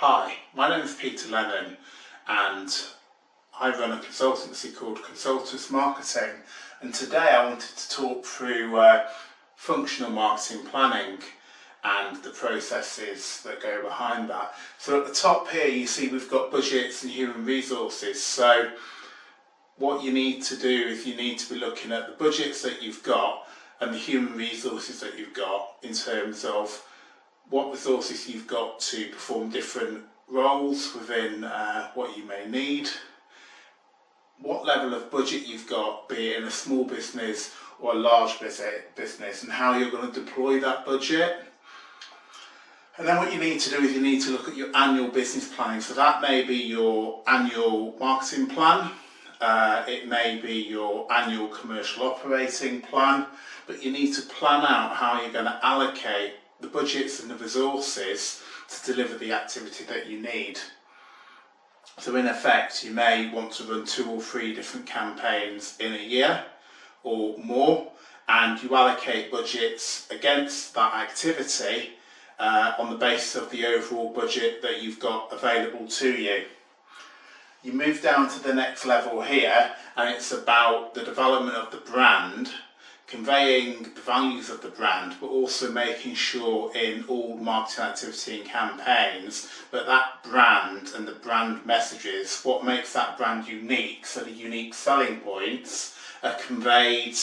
Hi, my name is Peter Lennon and I run a consultancy called Consultants Marketing, and today I wanted to talk through functional marketing planning and the processes that go behind that. So at the top here you see we've got budgets and human resources. So what you need to do is you need to be looking at the budgets that you've got and the human resources that you've got in terms of what resources you've got to perform different roles within what you may need, what level of budget you've got, be it in a small business or a large business, and how you're going to deploy that budget. And then what you need to do is you need to look at your annual business planning. So that may be your annual marketing plan, it may be your annual commercial operating plan, but you need to plan out how you're going to allocate the budgets and the resources to deliver the activity that you need. So in effect, you may want to run 2 or 3 different campaigns in a year or more, and you allocate budgets against that activity on the basis of the overall budget that you've got available to you. You move down to the next level here, and it's about the development of the brand, conveying the values of the brand, but also making sure in all marketing activity and campaigns that that brand and the brand messages, what makes that brand unique, so the unique selling points are conveyed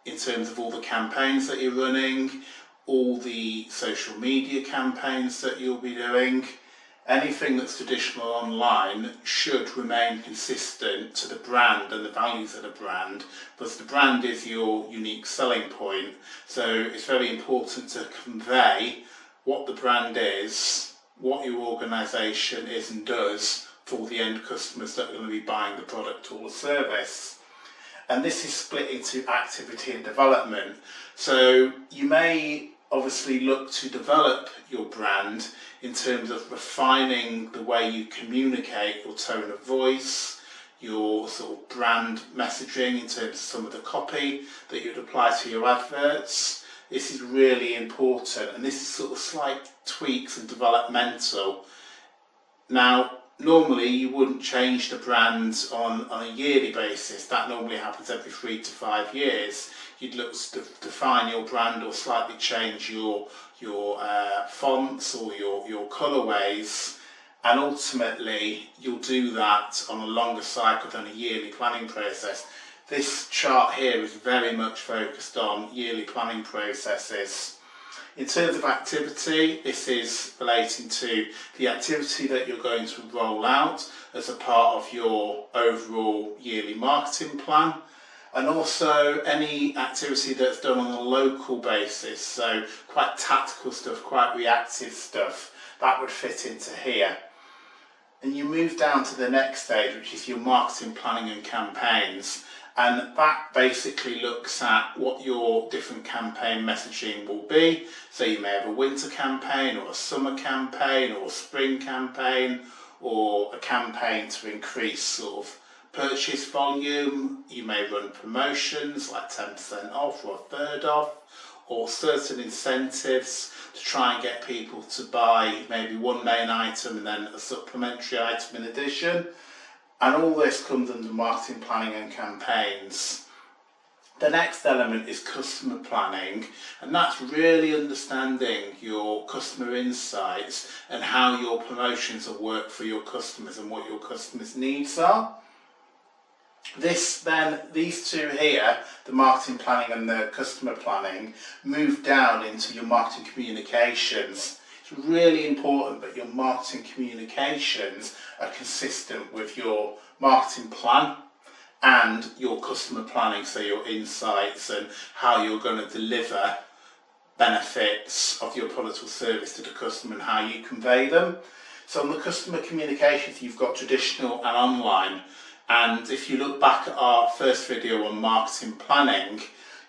in terms of all the campaigns that you're running, all the social media campaigns that you'll be doing. Anything that's traditional online should remain consistent to the brand and the values of the brand, because the brand is your unique selling point. So it's very important to convey what the brand is, what your organisation is and does for the end customers that are going to be buying the product or the service. And this is split into activity and development. So you may obviously look to develop your brand in terms of refining the way you communicate, your tone of voice, your sort of brand messaging in terms of some of the copy that you'd apply to your adverts. This is really important, and this is sort of slight tweaks and developmental. Now, normally you wouldn't change the brand on a yearly basis. That normally happens every 3 to 5 years. You'd look to define your brand or slightly change your fonts or your colourways, and ultimately you'll do that on a longer cycle than a yearly planning process. This chart here is very much focused on yearly planning processes. In terms of activity, this is relating to the activity that you're going to roll out as a part of your overall yearly marketing plan, and also any activity that's done on a local basis, so quite tactical stuff, quite reactive stuff, that would fit into here. And you move down to the next stage, which is your marketing planning and campaigns, and that basically looks at what your different campaign messaging will be. So you may have a winter campaign or a summer campaign or a spring campaign, or a campaign to increase sort of purchase volume. You may run promotions like 10% off or a third off, or certain incentives to try and get people to buy maybe one main item and then a supplementary item in addition. And all this comes under marketing planning and campaigns. The next element is customer planning, and that's really understanding your customer insights and how your promotions will work for your customers and what your customers' needs are. These two here, the marketing planning and the customer planning, move down into your marketing communications. It's really important that your marketing communications are consistent with your marketing plan and your customer planning, so your insights and how you're going to deliver benefits of your product or service to the customer and how you convey them. So on the customer communications, you've got traditional and online. And if you look back at our first video on marketing planning,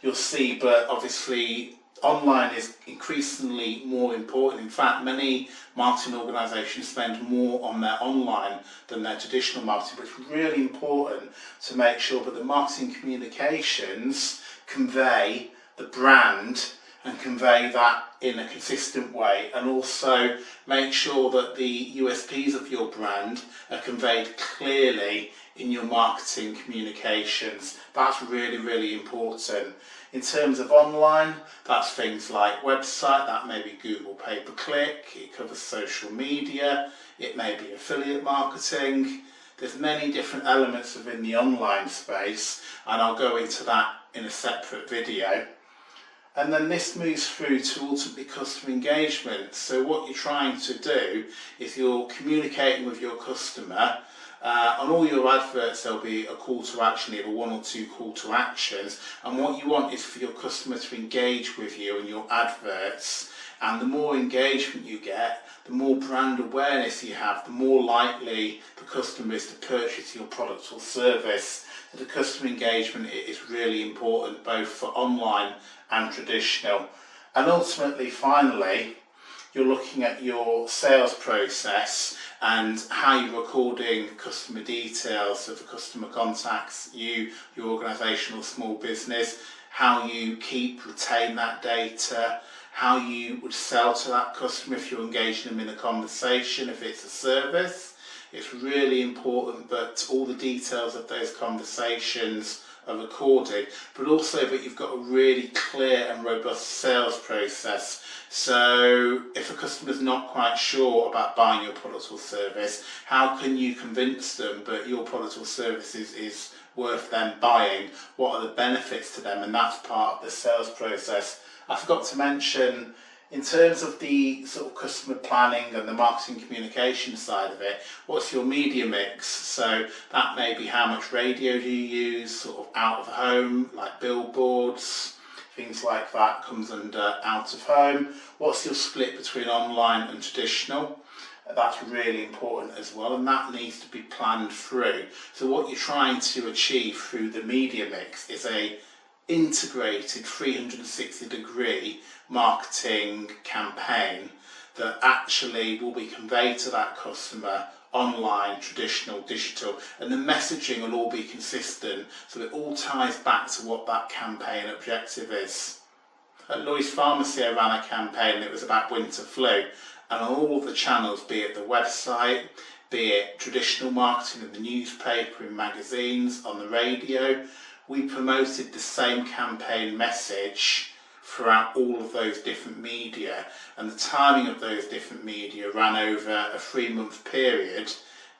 you'll see, but obviously online is increasingly more important. In fact, many marketing organisations spend more on their online than their traditional marketing, but it's really important to make sure that the marketing communications convey the brand and convey that in a consistent way, and also make sure that the USPs of your brand are conveyed clearly in your marketing communications. That's really, really important. In terms of online, that's things like website, that may be Google pay-per-click, it covers social media, it may be affiliate marketing. There's many different elements within the online space, and I'll go into that in a separate video. And then this moves through to ultimately customer engagement. So what you're trying to do is you're communicating with your customer. On all your adverts there'll be a call to action, either one or two call to actions, and what you want is for your customer to engage with you and your adverts. And the more engagement you get, the more brand awareness you have, the more likely the customer is to purchase your product or service. So the customer engagement is really important, both for online and traditional. And ultimately, finally, you're looking at your sales process and how you're recording customer details. So if a customer contacts you, your organisation or small business, how you retain that data, how you would sell to that customer if you're engaging them in a conversation, if it's a service. It's really important that all the details of those conversations are recorded, but also that you've got a really clear and robust sales process. So if a customer's not quite sure about buying your product or service, how can you convince them that your product or service is worth them buying? What are the benefits to them? And that's part of the sales process. I forgot to mention, in terms of the sort of customer planning and the marketing communication side of it, what's your media mix? So that may be how much radio do you use, sort of out of home, like billboards, things like that comes under out of home. What's your split between online and traditional? That's really important as well, and that needs to be planned through. So what you're trying to achieve through the media mix is a integrated 360-degree marketing campaign that actually will be conveyed to that customer online, traditional, digital, and the messaging will all be consistent, so it all ties back to what that campaign objective is. At Lloyd's Pharmacy I ran a campaign that was about winter flu, and on all of the channels, be it the website, be it traditional marketing in the newspaper, in magazines, on the radio, we promoted the same campaign message throughout all of those different media, and the timing of those different media ran over a 3-month period,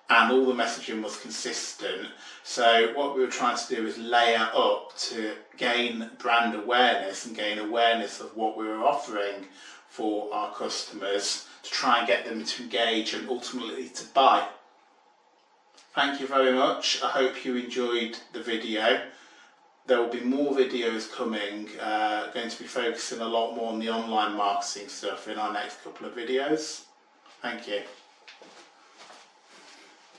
and all the messaging was consistent. So what we were trying to do is layer up to gain brand awareness and gain awareness of what we were offering for our customers, to try and get them to engage and ultimately to buy. Thank you very much. I hope you enjoyed the video. There will be more videos coming, going to be focusing a lot more on the online marketing stuff in our next couple of videos. Thank you.